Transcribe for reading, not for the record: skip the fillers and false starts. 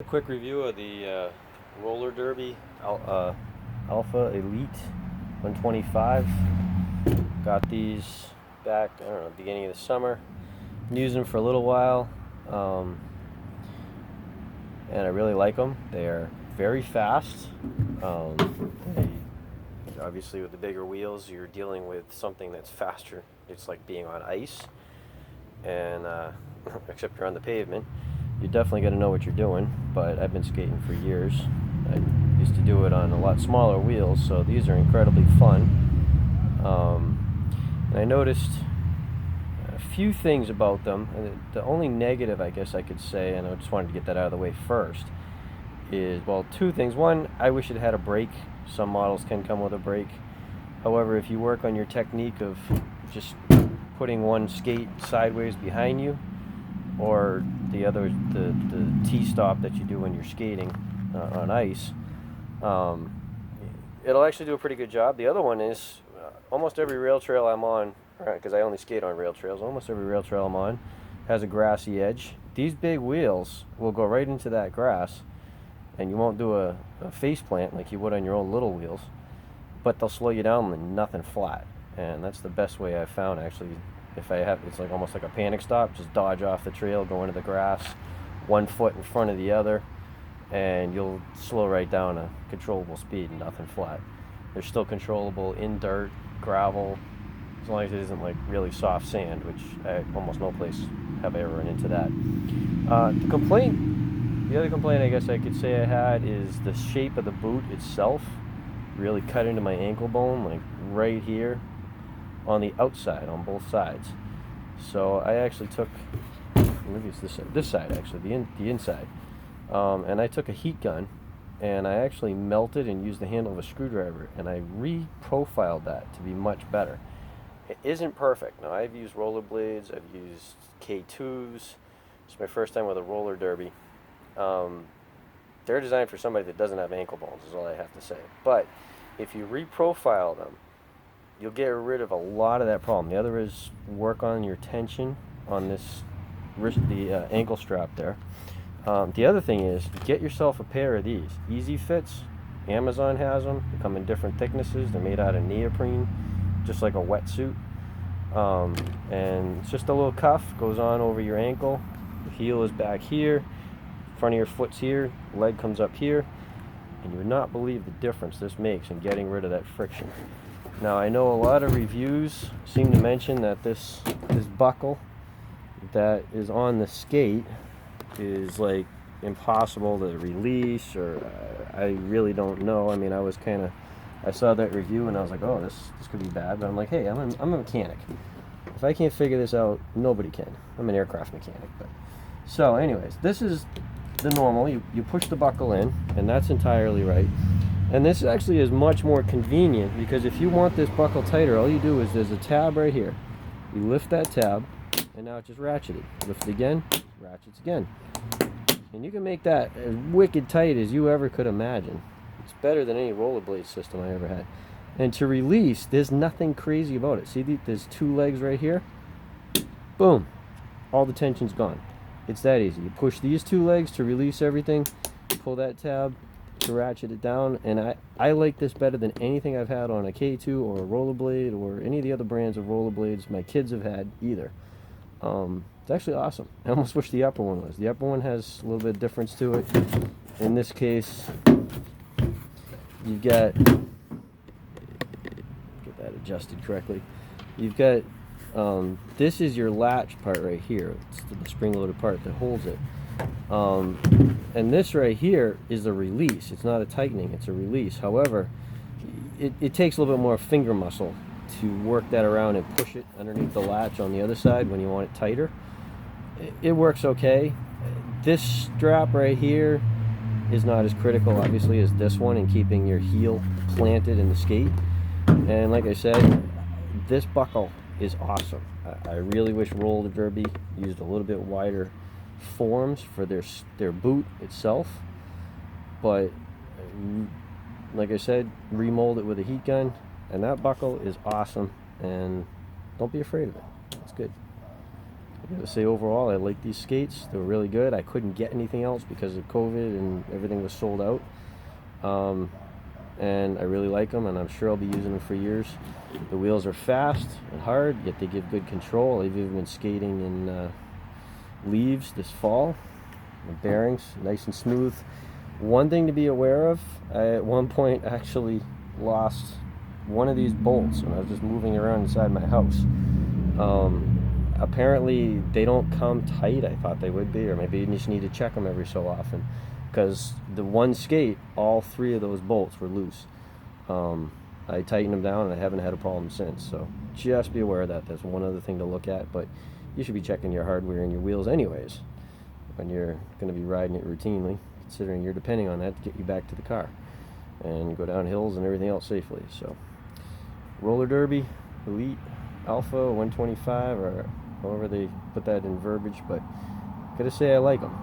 A quick review of the roller derby Alpha Elite 125. Got these back, I don't know, beginning of the summer. Used them for a little while, and I really like them. They're very fast. Obviously, with the bigger wheels, you're dealing with something that's faster. It's like being on ice, and except you're on the pavement. You definitely got to know what you're doing, but I've been skating for years. I used to do it on a lot smaller wheels, so these are incredibly fun. And I noticed a few things about them. The only negative, I guess I could say, and I just wanted to get that out of the way first, is, well, two things. One, I wish it had a brake. Some models can come with a brake. However, if you work on your technique of just putting one skate sideways behind you, or the other, the T-stop that you do when you're skating on ice, it'll actually do a pretty good job. The other one is almost every rail trail I'm on, because I only skate on rail trails, almost every rail trail I'm on has a grassy edge. These big wheels will go right into that grass, and you won't do a face plant like you would on your own little wheels, but they'll slow you down like nothing flat. And that's the best way I've found, actually. If I have, it's like almost like a panic stop. Just dodge off the trail, go into the grass, 1 foot in front of the other, and you'll slow right down a controllable speed and nothing flat. They're still controllable in dirt, gravel, as long as it isn't like really soft sand, which almost no place have I ever run into that. The other complaint I guess I could say I had is the shape of the boot itself really cut into my ankle bone, like right here on the outside, on both sides. So I actually took, maybe it's this side actually, the inside, and I took a heat gun and I actually melted and used the handle of a screwdriver, and I re-profiled that to be much better. It isn't perfect. Now, I've used rollerblades, I've used K2s. It's my first time with a roller derby. They're designed for somebody that doesn't have ankle bones, is all I have to say. But if you re-profile them, you'll get rid of a lot of that problem. The other is work on your tension on this wrist, the ankle strap there. The other thing is, get yourself a pair of these. Easy Fits. Amazon has them. They come in different thicknesses. They're made out of neoprene, just like a wetsuit. And it's just a little cuff, goes on over your ankle. The heel is back here. Front of your foot's here. Leg comes up here. And you would not believe the difference this makes in getting rid of that friction. Now, I know a lot of reviews seem to mention that this buckle that is on the skate is like impossible to release, or I really don't know. I mean, I saw that review and I was like, oh, this could be bad. But I'm like, hey, I'm a mechanic. If I can't figure this out, nobody can. I'm an aircraft mechanic. But so, anyways, this is the normal. You push the buckle in, and that's entirely right. And this actually is much more convenient, because if you want this buckle tighter, all you do is there's a tab right here. You lift that tab, and now it's just ratcheted. Lift it again, ratchets again. And you can make that as wicked tight as you ever could imagine. It's better than any rollerblade system I ever had. And to release, there's nothing crazy about it. See, there's two legs right here. Boom. All the tension's gone. It's that easy. You push these two legs to release everything, pull that tab to ratchet it down, and I like this better than anything I've had on a K2 or a rollerblade or any of the other brands of rollerblades my kids have had either. It's actually awesome. I almost wish the upper one was. The upper one has a little bit of difference to it. In this case, you've got, get that adjusted correctly. You've got, this is your latch part right here. It's the spring-loaded part that holds it. And this right here is a release. It's not a tightening, it's a release. However, it takes a little bit more finger muscle to work that around and push it underneath the latch on the other side when you want it tighter. It works okay. This strap right here is not as critical, obviously, as this one in keeping your heel planted in the skate. And like I said, this buckle is awesome. I really wish roller derby used a little bit wider forms for their boot itself, but like I said, remold it with a heat gun, and that buckle is awesome, and don't be afraid of it. It's good. I gotta say, overall, I like these skates. They were really good. I couldn't get anything else because of COVID and everything was sold out. And I really like them, and I'm sure I'll be using them for years. The wheels are fast and hard, yet they give good control. I've even been skating in leaves this fall. The bearings nice and smooth. One thing to be aware of, I at one point actually lost one of these bolts when I was just moving around inside my house. Apparently they don't come tight. I thought they would be, or maybe you just need to check them every so often, because the one skate, all three of those bolts were loose. I tightened them down and I haven't had a problem since, so just be aware of that. That's one other thing to look at, but you should be checking your hardware and your wheels anyways when you're going to be riding it routinely, considering you're depending on that to get you back to the car and go down hills and everything else safely. So roller derby, elite, alpha, 125, or however they put that in verbiage, but gotta say I like them.